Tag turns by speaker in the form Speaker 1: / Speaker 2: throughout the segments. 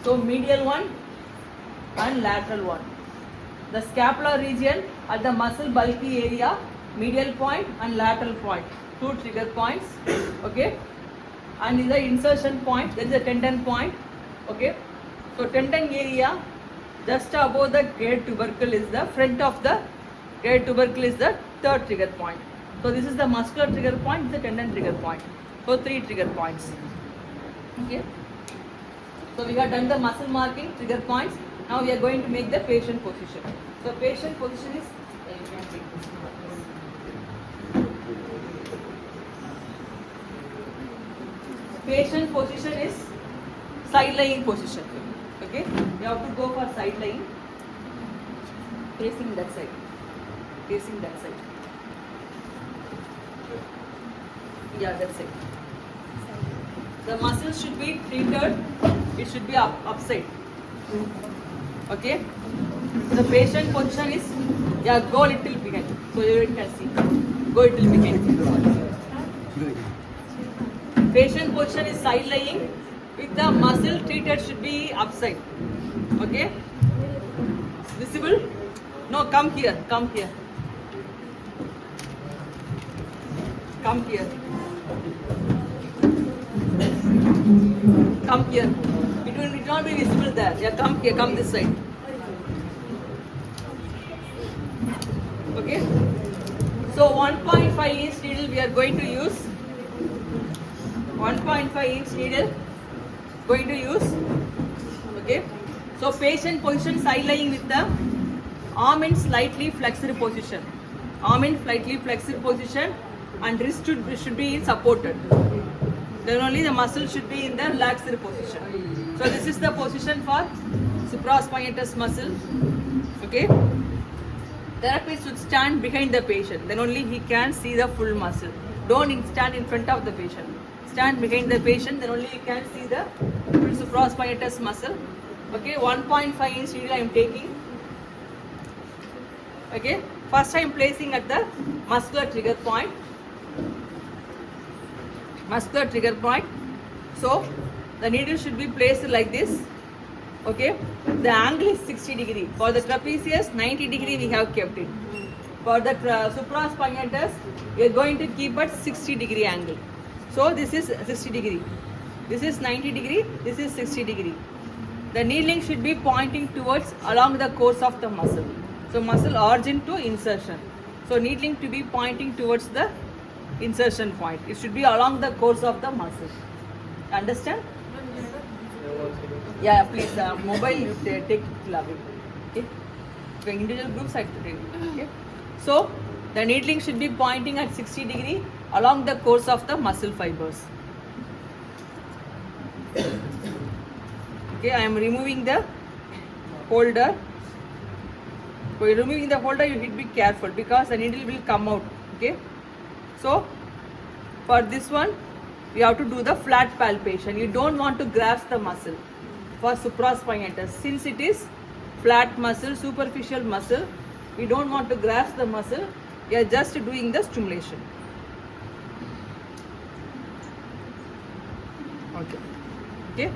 Speaker 1: So medial one and lateral one. The scapular region at the muscle bulky area, medial point and lateral point, two trigger points. Okay, and in the insertion point there is a tendon point. Okay, so tendon area just above the great tubercle is the front of the great tubercle is the third trigger point. So this is the muscular trigger point, this is the tendon trigger point. So three trigger points. Okay. So we have done the muscle marking, trigger points. Now we are going to make the patient position. So patient position is, you can take this. Patient position is side lying position. Okay, you have to go for side lying, facing that side, facing that side. Yeah, that's it. The muscle should be treated, it should be upside. Okay? So the patient position is, yeah, go little behind. So you can see. Go little behind. Patient position is side lying with the muscle treated should be upside. Okay? Visible? No, come here, come here. Come here. Come here. It will not be visible there. Yeah, come here, come this side. Okay? So 1.5 inch needle we are going to use. 1.5 inch needle going to use. Okay? So patient position side lying with the arm in slightly flexed position. Arm in slightly flexed position and wrist should be supported. Then only the muscle should be in the relaxed position. So this is the position for supraspinatus muscle. Okay. Therapist should stand behind the patient. Then only he can see the full muscle. Don't stand in front of the patient. Stand behind the patient. Then only you can see the full supraspinatus muscle. Okay. 1.5 inch needle I am taking. Okay. First I am placing at the muscular trigger point. Muscular trigger point. So the needle should be placed like this. Okay, the angle is 60 degree. For the trapezius 90 degree we have kept it. For the supraspinatus we are going to keep at 60 degree angle. So this is 60 degree. This is 90 degree. This is 60 degree. The needling should be pointing towards along the course of the muscle. So muscle origin to insertion. So needling to be pointing towards the insertion point. It should be along the course of the muscle. Understand? Yeah, please. Mobile you take it away. Okay. For individual groups I take it. Okay. So the needling should be pointing at 60 degree along the course of the muscle fibers. Okay, I am removing the holder. While removing the holder, you need to be careful because the needle will come out. Okay. So, for this one, we have to do the flat palpation. You don't want to grasp the muscle for supraspinatus. Since it is flat muscle, superficial muscle, we don't want to grasp the muscle. We are just doing the stimulation. Okay. Okay.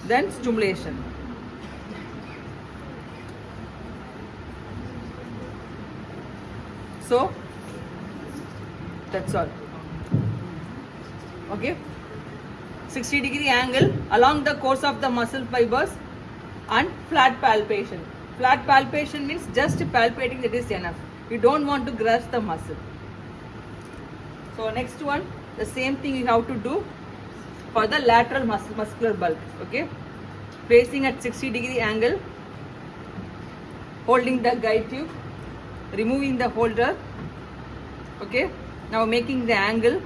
Speaker 1: Then stimulation. So, that's all. Okay. 60 degree angle along the course of the muscle fibers and flat palpation. Flat palpation means just palpating, that is enough. You don't want to grasp the muscle. So next one, the same thing you have to do for the lateral muscular bulk. Okay. Placing at 60 degree angle, holding the guide tube, removing the holder. Okay. Now making the angle.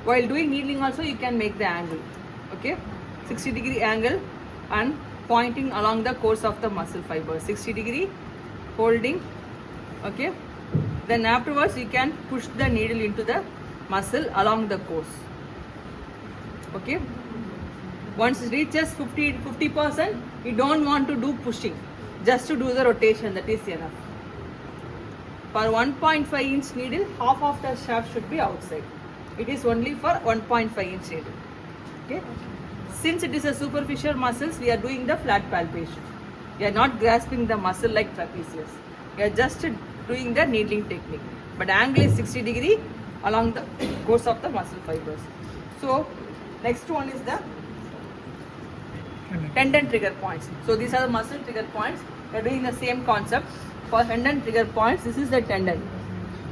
Speaker 1: While doing needling also you can make the angle. Okay. 60 degree angle and pointing along the course of the muscle fiber. 60 degree holding. Okay. Then afterwards you can push the needle into the muscle along the course. Okay. Once it reaches 50%, you don't want to do pushing. Just to do the rotation, that is enough. For 1.5 inch needle, half of the shaft should be outside. It is only for 1.5 inch needle. Okay. Since it is a superficial muscles, we are doing the flat palpation. We are not grasping the muscle like trapezius. We are just doing the needling technique. But angle is 60 degree along the course of the muscle fibers. So next one is the tendon trigger points. So these are the muscle trigger points. We are doing the same concept. For tendon trigger points, this is the tendon.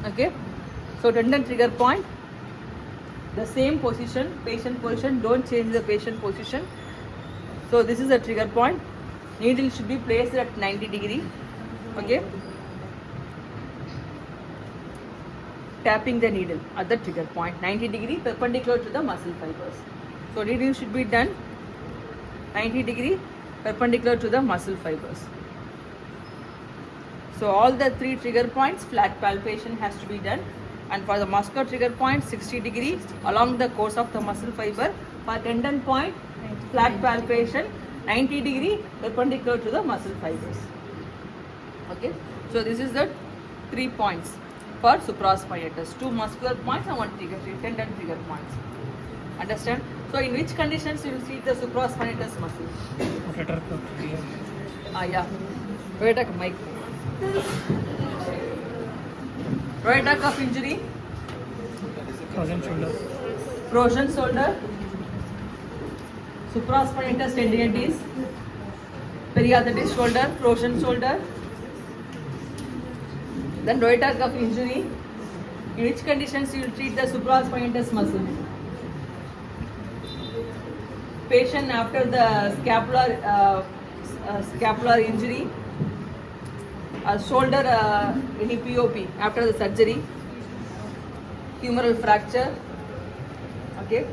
Speaker 1: Okay. So tendon trigger point, the same position, patient position, don't change the patient position. So this is the trigger point. Needle should be placed at 90 degree. Okay. Tapping the needle at the trigger point, 90 degree perpendicular to the muscle fibers. So needle should be done 90 degree perpendicular to the muscle fibers. So all the three trigger points, flat palpation has to be done. And for the muscular trigger point, 60 degree along the course of the muscle fiber. For tendon point, flat palpation, 90 degree perpendicular to the muscle fibers. Okay. So this is the 3 points for supraspinatus. 2 muscular points and 1 tendon trigger points. Understand? So in which conditions you will see the supraspinatus muscle? Yeah. Wait a mic. Rotator cuff injury.
Speaker 2: Frozen shoulder.
Speaker 1: Frozen shoulder. Supraspinatus tendinitis. Periarthritis shoulder. Frozen shoulder. Then rotator cuff injury. In which conditions you will treat the supraspinatus muscle? Patient after the scapular injury, shoulder any POP after the surgery, humeral fracture. Okay.